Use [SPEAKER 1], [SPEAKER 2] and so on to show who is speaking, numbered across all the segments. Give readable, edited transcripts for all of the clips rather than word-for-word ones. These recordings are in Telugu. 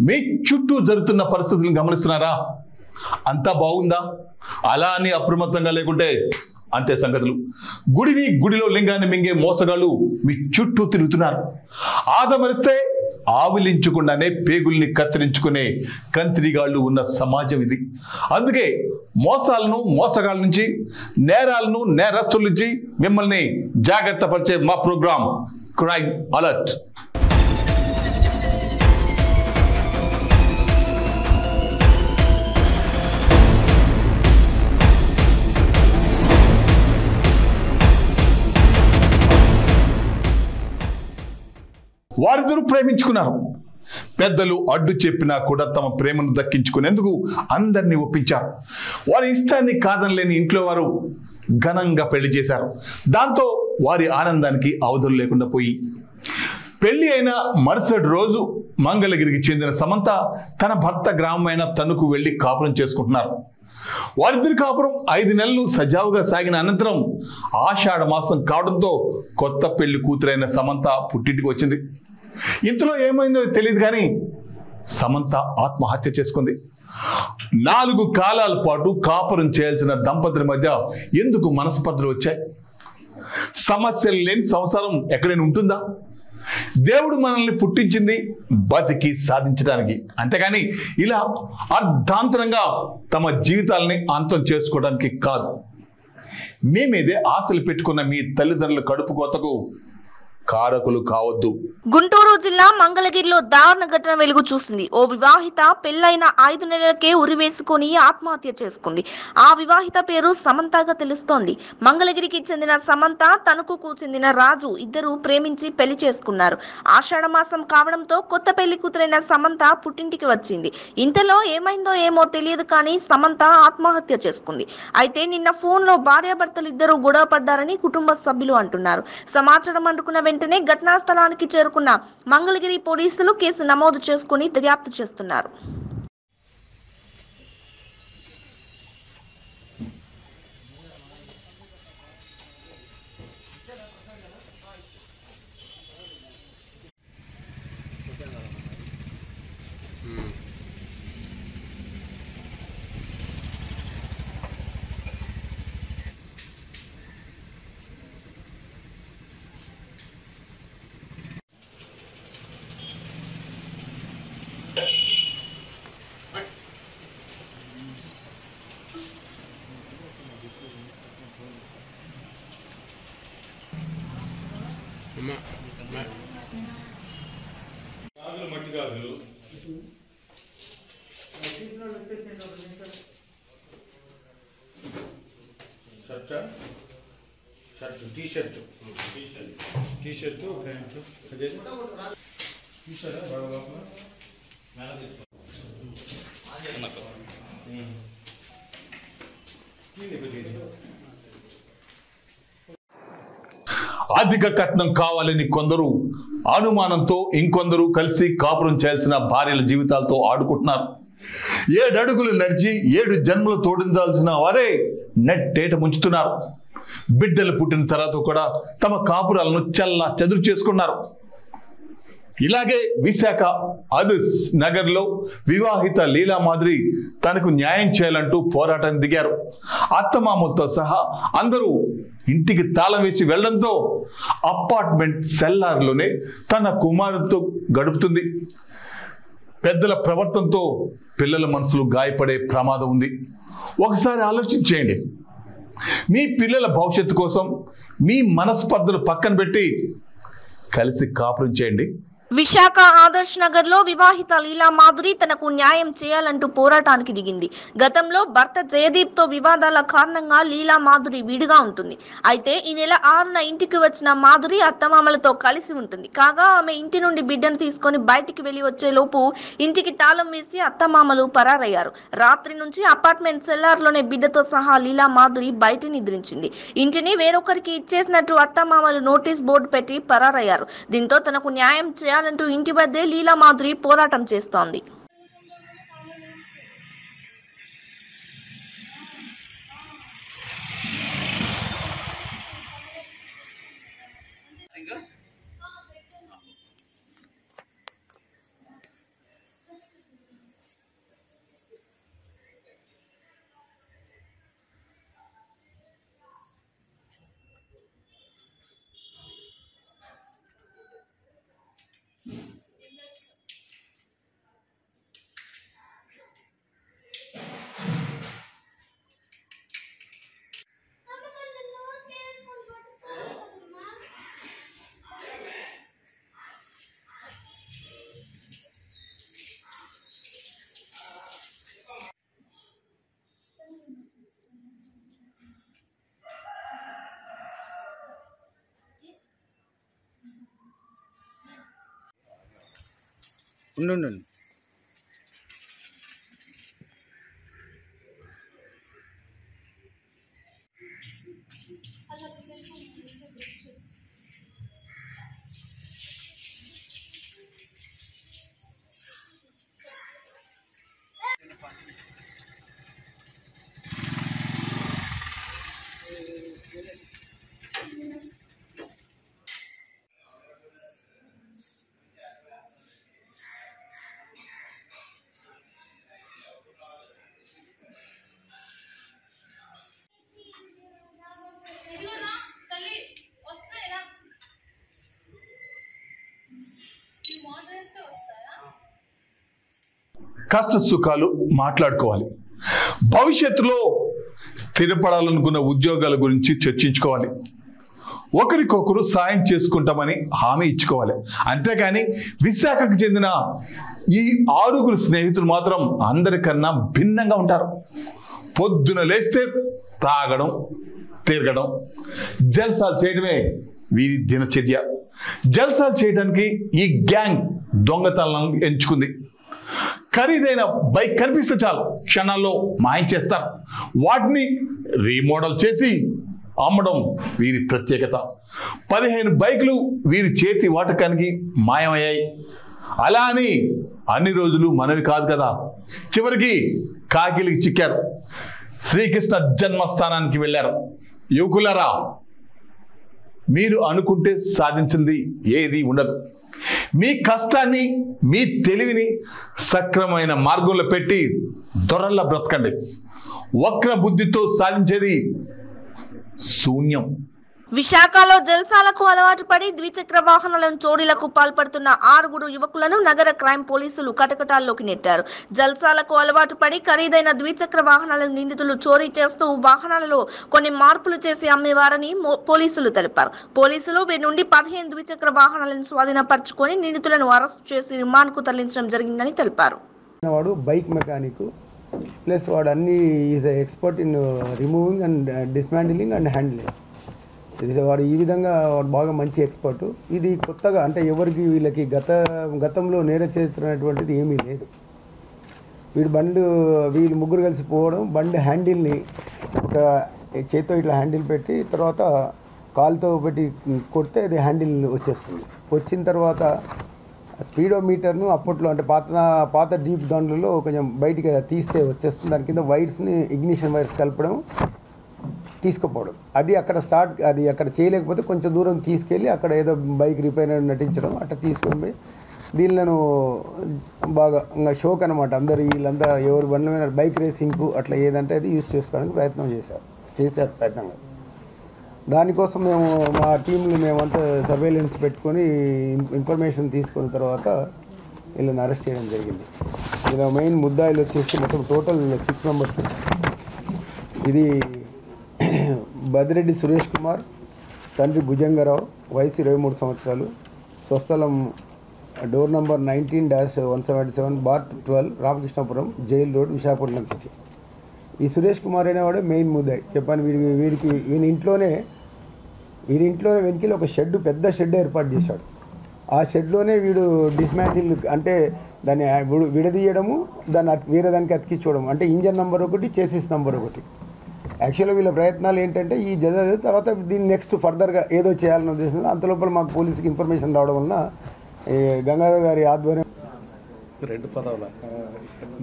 [SPEAKER 1] మీ చుట్టూ జరుగుతున్న పరిస్థితులను గమనిస్తున్నారా? అంతా బాగుందా? అలా అని అప్రమత్తంగా లేకుంటే అంతే సంగతులు. గుడిలో లింగాన్ని మింగే మోసగాళ్ళు మీ చుట్టూ తిరుగుతున్నారు. ఆదమరిస్తే ఆవిలించకుండానే పేగుల్ని కత్తిరించుకునే కంత్రిగాళ్ళు ఉన్న సమాజం ఇది. అందుకే మోసగాళ్ళ నుంచి, నేరాలను, నేరస్తుల నుంచి మిమ్మల్ని జాగ్రత్త పరిచే మా ప్రోగ్రాం క్రైమ్ అలర్ట్. వారిద్దరూ ప్రేమించుకున్నారు. పెద్దలు అడ్డు చెప్పినా కూడా తమ ప్రేమను దక్కించుకునేందుకు అందరినీ ఒప్పించారు. వారి ఇష్టాన్ని కాదనలేని ఇంట్లో వారు ఘనంగా పెళ్లి చేశారు. దాంతో వారి ఆనందానికి అవధులు లేకుండా పోయి పెళ్లి అయిన మరుసటి రోజు మంగళగిరికి చెందిన సమంత తన భర్త గ్రామమైన తణుకు వెళ్లి కాపురం చేసుకుంటున్నారు. వారిద్దరి కాపురం 5 నెలలు సజావుగా సాగిన అనంతరం ఆషాఢ మాసం కావడంతో కొత్త పెళ్లి కూతురైన సమంత పుట్టింటికి వచ్చింది. ఇంతలో ఏమైందో తెలియదు కానీ సమంత ఆత్మహత్య చేసుకుంది. 4 కాలాల పాటు కాపురం చేయాల్సిన దంపతుల మధ్య ఎందుకు మనస్పర్ధలు వచ్చాయి? సమస్యలు లేని సంసారం ఎక్కడైనా ఉంటుందా? దేవుడు మనల్ని పుట్టించింది బతికి సాధించడానికి, అంతేగాని ఇలా అర్ధాంతరంగా తమ జీవితాలని అంతం చేసుకోవడానికి కాదు. మీ మీదే ఆశలు పెట్టుకున్న మీ తల్లిదండ్రుల కడుపు కోతకు కారకులు కావద్దు.
[SPEAKER 2] గుంటూరు జిల్లా మంగళగిరిలో దారుణ ఘటన వెలుగు చూసింది. ఓ వివాహిత పెళ్లైన 5 నెలలకే ఉరివేసుకుని ఆత్మహత్య చేసుకుంది. ఆ వివాహిత పేరు సమంతగా తెలుస్తోంది. మంగళగిరికి చెందిన సమంత, తణుకుకు చెందిన రాజు ఇద్దరు ప్రేమించి పెళ్లి చేసుకున్నారు. ఆషాఢ మాసం కావడంతో కొత్త పెళ్లి కూతురైన సమంత పుట్టింటికి వచ్చింది. ఇంతలో ఏమైందో ఏమో తెలియదు కానీ సమంత ఆత్మహత్య చేసుకుంది. అయితే నిన్న ఫోన్లో భార్యాభర్తలు ఇద్దరు గొడవ పడ్డారని కుటుంబ సభ్యులు అంటున్నారు. సమాచారం అందుకున్న వెంటనే ఘటనా స్థలానికి చేరుకున్న మంగళగిరి పోలీసులు కేసు నమోదు చేసుకుని దర్యాప్తు చేస్తున్నారు.
[SPEAKER 3] మట్టి గాజులు షర్ట్ టీ షర్టు ప్యాంటు తీసారా బాగా లోపల
[SPEAKER 1] అధిక కట్నం కావాలని కొందరు, అనుమానంతో ఇంకొందరు కలిసి కాపురం చేయాల్సిన భార్యల జీవితాలతో ఆడుకుంటున్నారు. 7 అడుగులు నడిచి 7 జన్మలు తోడించాల్సిన వారే నెట్టేట ముంచుతున్నారు. బిడ్డలు పుట్టిన తర్వాత కూడా తమ కాపురాలను చల్లా చెదురు చేసుకున్నారు. ఇలాగే విశాఖ అదుస్ నగర్లో వివాహిత లీలా మాదిరి తనకు న్యాయం చేయాలంటూ పోరాటానికి దిగారు. అత్తమామలతో సహా అందరూ ఇంటికి తాళం వేసి వెళ్లడంతో అపార్ట్మెంట్ సెల్లార్లోనే తన కుమారుడితో గడుపుతుంది. పెద్దల ప్రవర్తనతో పిల్లల మనసులు గాయపడే ప్రమాదం ఉంది. ఒకసారి ఆలోచించేయండి. మీ పిల్లల భవిష్యత్తు కోసం మీ మనస్పర్ధలు పక్కన పెట్టి కలిసి కాపురం చేయండి.
[SPEAKER 2] విశాఖ ఆదర్శ్ నగర్ లో వివాహిత లీలా మాధురి తనకు న్యాయం చేయాలంటూ పోరాటానికి దిగింది. గతంలో భర్త జయదీప్ తో వివాదాల కారణంగా లీలా మాధురి విడిగా ఉంటుంది. అయితే ఈ నెల 6న ఇంటికి వచ్చిన మాధురి అత్తమామలతో కలిసి ఉంటుంది. కాగా ఆమె ఇంటి నుండి బిడ్డను తీసుకొని బయటికి వెళ్లి వచ్చే లోపు ఇంటికి తాళం వేసి అత్తమామలు పరారయ్యారు. రాత్రి నుంచి అపార్ట్మెంట్ సెల్లార్లోనే బిడ్డతో సహా లీలా మాధురి బయట నిద్రించింది. ఇంటిని వేరొకరికి ఇచ్చేసినట్టు అత్తమామలు నోటీస్ బోర్డు పెట్టి పరారయ్యారు. దీంతో తనకు న్యాయం చేయాలంటూ ఇంటి వద్దే లీలా మాధురి పోరాటం చేస్తోంది.
[SPEAKER 4] ఉండండి.
[SPEAKER 1] కష్ట సుఖాలు మాట్లాడుకోవాలి. భవిష్యత్తులో స్థిరపడాలనుకున్న ఉద్యోగాల గురించి చర్చించుకోవాలి. ఒకరికొకరు సాయం చేసుకుంటామని హామీ ఇచ్చుకోవాలి. అంతేగాని విశాఖకు చెందిన ఈ 6 స్నేహితులు మాత్రం అందరికన్నా భిన్నంగా ఉంటారు. పొద్దున లేస్తే తాగడం, తిరగడం, జల్సాలు చేయడమే వీరి దినచర్య. జల్సాలు చేయడానికి ఈ గ్యాంగ్ దొంగతనాలను ఎంచుకుంది. ఖరీదైన బైక్ కనిపిస్తే చాలు క్షణాల్లో మాయం చేస్తారు. వాటిని రీమోడల్ చేసి అమ్మడం వీరి ప్రత్యేకత. 15 బైకులు వీరి చేతి వాటకానికి మాయమయ్యాయి. అలా అని అన్ని రోజులు మనవి కాదు కదా. చివరికి కాకిలికి చిక్కారు. శ్రీకృష్ణ జన్మస్థానానికి వెళ్ళారు. యువకులరా, మీరు అనుకుంటే సాధించింది ఏది ఉండదు. మీ కష్టాన్ని, మీ తెలివిని సక్రమమైన మార్గంలో పెట్టి దొరల్లా బ్రతకండి. వక్ర బుద్ధితో సాధించేది శూన్యం.
[SPEAKER 2] విశాఖలో జల్సాలకు అలవాటు పడి ద్విచక్ర వాహనాలను చోరీలకు పాల్పడుతున్న 6 యువకులను నగర క్రైమ్ పోలీసులు కటకటాల్లోకి నెట్టారు. జల్సాలకు అలవాటు పడి ఖరీదైన ద్విచక్ర వాహనాలను నిందితులు చోరీ చేస్తూ వాహనాలలో కొన్ని మార్పులు చేసి అమ్మేవారని పోలీసులు తెలిపారు. పోలీసులు వీరి నుండి 15 ద్విచక్ర వాహనాలను స్వాధీనపరుచుకొని నిందితులను అరెస్ట్ చేసి రిమాండ్కు తరలించడం జరిగిందని తెలిపారు.
[SPEAKER 4] వాడు బైక్ మెకానిక్ ప్లస్ వాడు అన్ని is expert in removing and dismantling and handling. వాడు ఈ విధంగా బాగా మంచి ఎక్స్పర్ట్. ఇది కొత్తగా అంటే ఎవరికి వీళ్ళకి గతంలో నేర చేస్తున్నటువంటిది ఏమీ లేదు. వీళ్ళు ముగ్గురు కలిసి పోవడం, బండి హ్యాండిల్ని ఒక చేత్తో ఇట్లా హ్యాండిల్ పెట్టి తర్వాత కాలుతో పెట్టి కొడితే అది హ్యాండిల్ వచ్చేస్తుంది. వచ్చిన తర్వాత స్పీడోమీటర్ను అప్పట్లో అంటే పాత డీప్ దాంట్లో కొంచెం బయటికి తీస్తే వచ్చేస్తుంది. దాని కింద వైర్స్ని ఇగ్నిషన్ వైర్స్ కలపడం, తీసుకుపోవడం. అది అక్కడ చేయలేకపోతే కొంచెం దూరం తీసుకెళ్ళి అక్కడ ఏదో బైక్ రిపేర్ నటించడం, అట్లా తీసుకొని పోయి దీనిలను బాగా ఇంకా షోక్ అనమాట. అందరూ వీళ్ళంతా ఎవరు బండ్ల మీద బైక్ రేసింగ్కు అట్లా ఏదంటే అది యూజ్ చేసుకోవడానికి ప్రయత్నం చేశారు ప్రయత్నంగా. దానికోసం మా టీంలు మేమంతా సర్వేలెన్స్ పెట్టుకొని ఇన్ఫర్మేషన్ తీసుకున్న తర్వాత వీళ్ళని అరెస్ట్ చేయడం జరిగింది. ఇలా మెయిన్ ముద్దాయిలు వచ్చేసి మొత్తం టోటల్ 6 మెంబర్స్. ఇది బదిరెడ్డి సురేష్ కుమార్, తండ్రి భుజంగరావు, వయసు 23 సంవత్సరాలు, స్వస్థలం door number 19-177/12 Ramakrishnapuram, jail road, Visakhapatnam city. ఈ సురేష్ కుమార్ అనేవాడు మెయిన్ ముద్దాయి. చెప్పాను వీరి ఇంట్లోనే వెనుకలు ఒక పెద్ద షెడ్ ఏర్పాటు చేశాడు. ఆ షెడ్లోనే వీడు డిస్మాంటిల్ అంటే దాన్ని విడదీయడము, దాన్ని వేరే దానికి అతికించడం, అంటే ఇంజన్ నెంబర్ ఒకటి, చేసిస్ నెంబర్ ఒకటి. యాక్చువల్గా వీళ్ళ ప్రయత్నాలు ఏంటంటే ఈ తర్వాత దీన్ని నెక్స్ట్ ఫర్దర్గా ఏదో చేయాలన్న ఉద్దేశంలో అంతలోపల మాకు పోలీసుకి ఇన్ఫర్మేషన్ రావడం వలన గంగాధర్ గారి ఆధ్వర్యం
[SPEAKER 5] 2 పదాల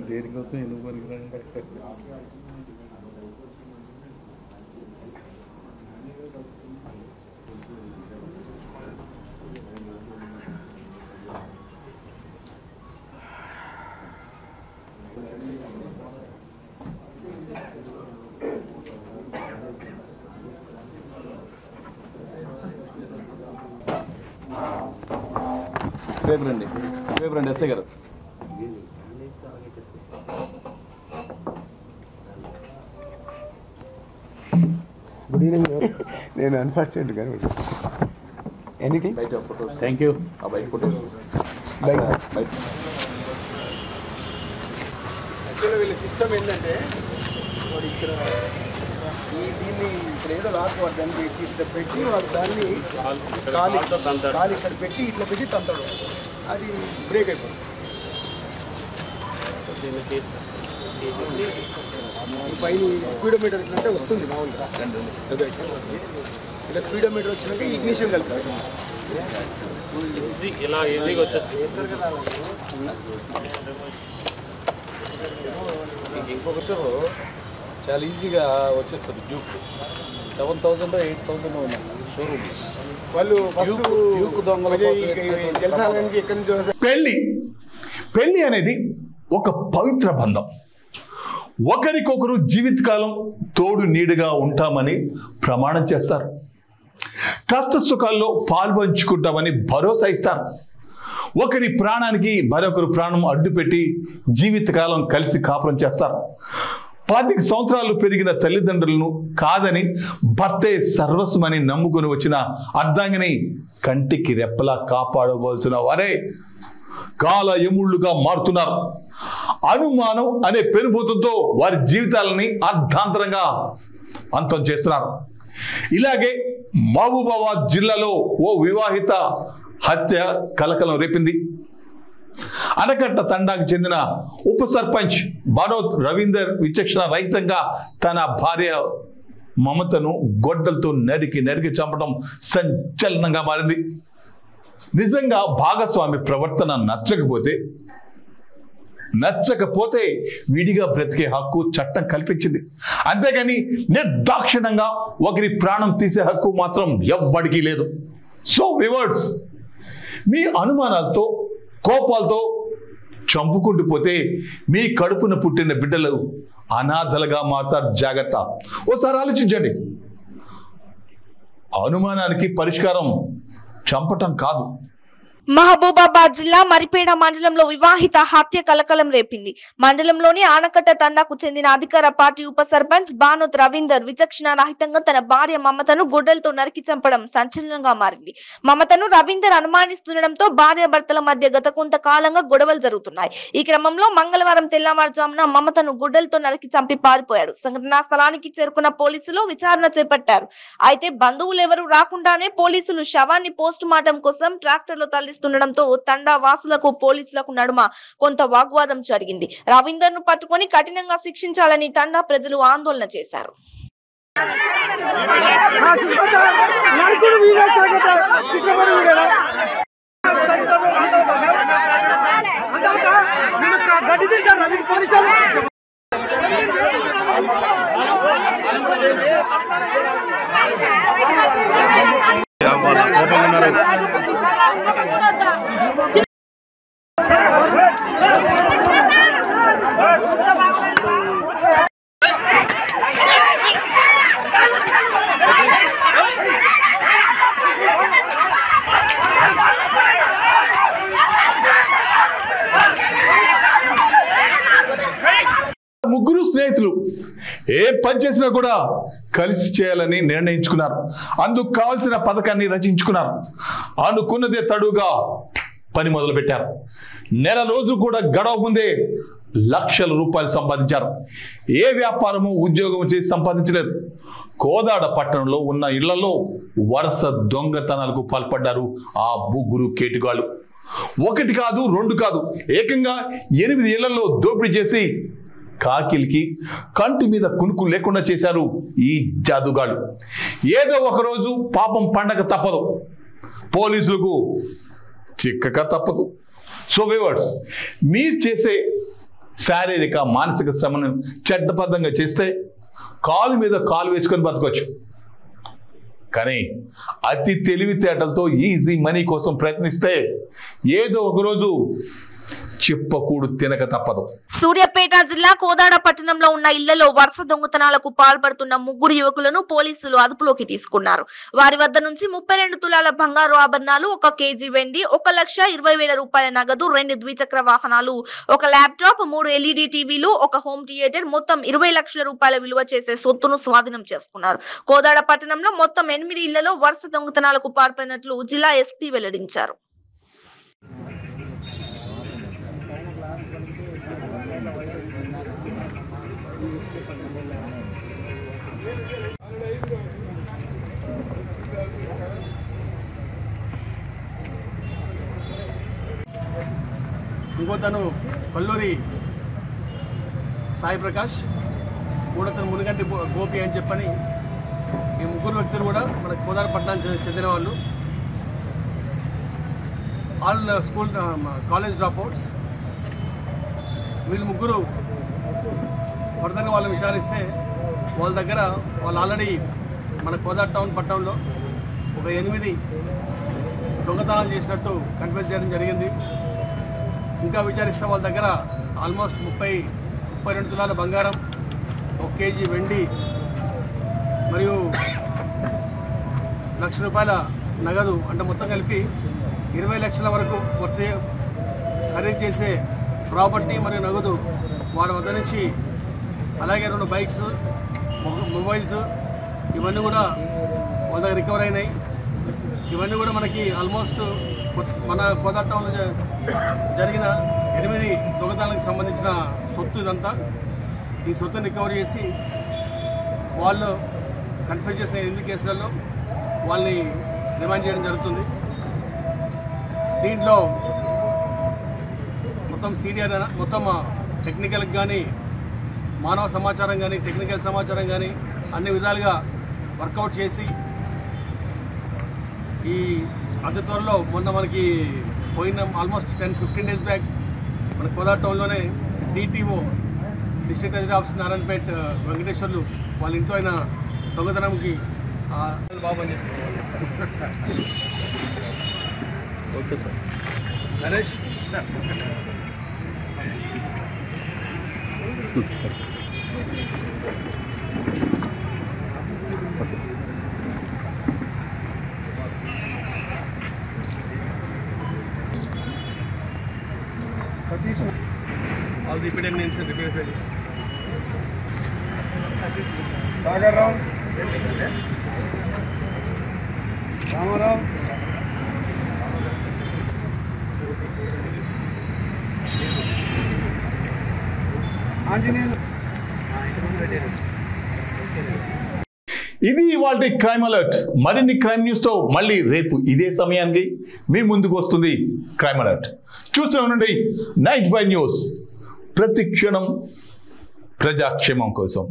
[SPEAKER 5] దేనికోసం ఎందుకు పనికిరాడు. రేపు రండి ఎస్ఐ గారు.
[SPEAKER 4] Good evening. నేను అన్ఫార్చునేట్ గారు ఎనీథింగ్.
[SPEAKER 5] Thank you. ఆ బైక్ ఫోటో
[SPEAKER 4] బైక్
[SPEAKER 6] యాక్చువల్గా వీళ్ళ సిస్టమ్ ఏంటంటే వాడు ఇక్కడ దీన్ని ఇక్కడ ఏదో లాక్ వాడు దాన్ని ఇట్లా పెట్టి వాడు దాన్ని కాలి ఇక్కడ పెట్టి ఇట్లా పెట్టి తంతాడు. అది బ్రేక్ అయిపోతుంది.
[SPEAKER 5] దీన్ని తీసేసి
[SPEAKER 6] పైన స్పీడోమీటర్ అంటే వస్తుంది మామూలుగా ఇలా స్పీడోమీటర్ వచ్చినాక ఇగ్నిషన్ కలుపుతారు
[SPEAKER 5] ఇలా ఈజీగా వచ్చేస్తుంది. ఇంకొకటి చాలా ఈజీగా వచ్చేస్తుంది డ్యూక్ 7,000 8,000 ఉన్నాయి షోరూమ్
[SPEAKER 6] వాళ్ళు
[SPEAKER 1] పెళ్లి అనేది ఒక పవిత్ర బంధం. ఒకరికొకరు జీవితకాలం తోడు నీడుగా ఉంటామని ప్రమాణం చేస్తారు. కష్ట సుఖాల్లో పాల్పంచుకుంటామని భరోసా ఇస్తారు. ఒకరి ప్రాణానికి మరొకరు ప్రాణం అడ్డుపెట్టి జీవితకాలం కలిసి కాపురం చేస్తారు. 10 సంవత్సరాలు పెరిగిన తల్లిదండ్రులను కాదని భర్తే సర్వస్వమని నమ్ముకొని వచ్చిన అర్ధాంగిని కంటికి రెప్పలా కాపాడవలసిన వారే కాల యముళ్ళుగా మారుతున్నారు. అనుమానం అనే పెనుభూతంతో వారి జీవితాలని అర్ధాంతరంగా అంతం చేస్తున్నారు. ఇలాగే మహబూబాబాద్ జిల్లాలో ఓ వివాహిత హత్య కలకలం రేపింది. అనకట్ట తండాకు చెందిన ఉప సర్పంచ్ బానోత్ రవీందర్ విచక్షణ రహితంగా తన భార్య మమతను గొడ్డలతో నరికి చంపడం సంచలనంగా మారింది. నిజంగా భాగస్వామి ప్రవర్తన నచ్చకపోతే విడిగా బ్రతికే హక్కు చట్టం కల్పించింది. అంతేగాని నిర్దాక్షిణ్యంగా ఒకరి ప్రాణం తీసే హక్కు మాత్రం ఎవ్వడికి లేదు. సో వ్యూవర్స్, మీ అనుమానాలతో కోపాలతో చంపుకుంటూ పోతే మీ కడుపున పుట్టిన బిడ్డలు అనాథలుగా మారుతారు. జాగ్రత్త. ఓసారి ఆలోచించండి. అనుమానానికి పరిష్కారం చంపటం కాదు.
[SPEAKER 2] మహబూబాబాద్ జిల్లా మరిపేడ మండలంలో వివాహిత హత్య కలకలం రేపింది. మండలంలోని ఆనకట్ట తండాకు చెందిన అధికార పార్టీ ఉప సర్పంచ్ బానోత్ రవీందర్ విచక్షణ రహితంగా తన భార్య మమతను గొడ్డలతో నరికి చంపడం సంచలనంగా మారింది. మమతను రవీందర్ అనుమానిస్తుండటంతో భార్యాభర్తల మధ్య గత కొంతకాలంగా గొడవలు జరుగుతున్నాయి. ఈ క్రమంలో మంగళవారం తెల్లవారుజామున మమతను గొడ్డలతో నరికి చంపి పారిపోయాడు. సంఘటనా స్థలానికి చేరుకున్న పోలీసులు విచారణ చేపట్టారు. అయితే బంధువులెవరూ రాకుండానే పోలీసులు శవాన్ని పోస్ట్ మార్టం కోసం ట్రాక్టర్లో తరలిస్తుండటంతో తండా వాసులకు పోలీసులకు నడుమ కొంత వాగ్వాదం జరిగింది. రవీందర్ ను పట్టుకొని కఠినంగా శిక్షించాలని తండా ప్రజలు ఆందోళన చేశారు.
[SPEAKER 1] ముగ్గురు స్నేహితులు ఏ పని చేసినా కూడా కలిసి చేయాలని నిర్ణయించుకున్నారు. అందుకు కావాల్సిన పథకాన్ని రచించుకున్నారు. అనుకున్నదే తడుగా పని మొదలు పెట్టారు. నెల రోజు కూడా గడవ ముందే లక్షల రూపాయలు సంపాదించారు. ఏ వ్యాపారము ఉద్యోగం చేసి సంపాదించలేదు. కోదాడ పట్టణంలో ఉన్న ఇళ్లలో వరుస దొంగతనాలకు పాల్పడ్డారు ఆ ముగ్గురు కేటుగాళ్ళు. 1 కాదు 2 కాదు, ఏకంగా 8 ఇళ్లలో దోపిడీ చేసి కాకిలికి కంటి మీద కునుకు లేకుండా చేశారు ఈ జాదుగాళ్ళు. ఏదో ఒకరోజు పాపం పండగ తప్పదు, పోలీసులకు చిక్కక తప్పదు. సో వ్యూవర్స్, మీరు చేసే శారీరక మానసిక శ్రమను చెడ్డబద్ధంగా చేస్తే కాలు మీద కాలు వేసుకొని బతకొచ్చు. కానీ అతి తెలివితేటలతో ఈజీ మనీ కోసం ప్రయత్నిస్తే ఏదో ఒకరోజు చెప్పకూడు తినక తప్పదు.
[SPEAKER 2] సూర్యాపేట జిల్లా కోదాడ పట్టణంలో ఉన్న ఇళ్లలో వరుస దొంగతనాలకు పాల్పడుతున్న 3 యువకులను పోలీసులు అదుపులోకి తీసుకున్నారు. వారి వద్ద నుంచి 32 తులాల బంగారు ఆభరణాలు, 1 కేజీ వెండి, 1,20,000 రూపాయల నగదు, 2 ద్విచక్ర వాహనాలు, 1 ల్యాప్టాప్, 3 LED టీవీలు, 1 హోమ్ థియేటర్, మొత్తం 20 లక్షల రూపాయల విలువ చేసే సొత్తును స్వాధీనం చేసుకున్నారు. కోదాడ పట్టణంలో మొత్తం 8 ఇళ్లలో వరుస దొంగతనాలకు పాల్పడినట్లు జిల్లా ఎస్పీ వెల్లడించారు.
[SPEAKER 6] ఇంకో తను కల్లూరి
[SPEAKER 7] సాయి ప్రకాష్, మూడతను మునిగంటి గోపి అని చెప్పని ఈ ముగ్గురు వ్యక్తులు కూడా మన కోదాడ పట్టణానికి చెందిన వాళ్ళు. All school college dropouts. వీళ్ళు ముగ్గురు ఫర్దర్గా వాళ్ళు విచారిస్తే వాళ్ళ దగ్గర వాళ్ళు ఆల్రెడీ మన కోదాడ టౌన్ పట్టణంలో ఒక 8 దొంగతనాలు చేసినట్టు కన్ఫెస్ చేయడం జరిగింది. ఇంకా విచారిస్తే వాళ్ళ దగ్గర ఆల్మోస్ట్ 32 తులాల బంగారం, 1 కేజీ వెండి మరియు ₹1,00,000 నగదు, అంటే మొత్తం కలిపి 20 లక్షల వరకు వర్తి ఖరీదు చేసే ప్రాపర్టీ మరియు నగదు వారి వద్ద నుంచి, అలాగే 2 బైక్స్, మొబైల్స్ ఇవన్నీ కూడా వాళ్ళ దగ్గర రికవర్ అయినాయి. ఇవన్నీ కూడా మనకి ఆల్మోస్ట్ మన కోదాడ టౌన్లో జరిగిన 8 దొంగతనాలకు సంబంధించిన సొత్తు ఇదంతా. ఈ సొత్తుని రికవర్ చేసి వాళ్ళు కన్ఫ్యూజ్ చేసిన 8 కేసులలో వాళ్ళని రిమాండ్ చేయడం జరుగుతుంది. దీంట్లో మొత్తం సీనియర్ మొత్తం టెక్నికల్కి కానీ, మానవ సమాచారం కానీ, టెక్నికల్ సమాచారం కానీ అన్ని విధాలుగా వర్కౌట్ చేసి ఈ అతి త్వరలో మొన్న మనకి పోయిన ఆల్మోస్ట్ 10-15 డేస్ బ్యాక్ మన కోదాడ టౌన్లోనే DTO district treasury office Narayanpet Venkateshwarlu వాళ్ళ ఇంట్లో అయిన దొంగతనంకి బాగా పనిచేస్తున్నారు. Okay sir. Naresh sir. Satish, all repeated names and repeated values. Sagar Rao, Ramarao, Anjaneya.
[SPEAKER 1] ఇది ఇవాళ క్రైమ్ అలర్ట్. మరిన్ని క్రైమ్ న్యూస్ తో మళ్ళీ రేపు ఇదే సమయానికి మీ ముందుకు వస్తుంది క్రైమ్ అలర్ట్. చూస్తూ ఉండండి 95 న్యూస్, ప్రతి క్షణం ప్రజాక్షేమం కోసం.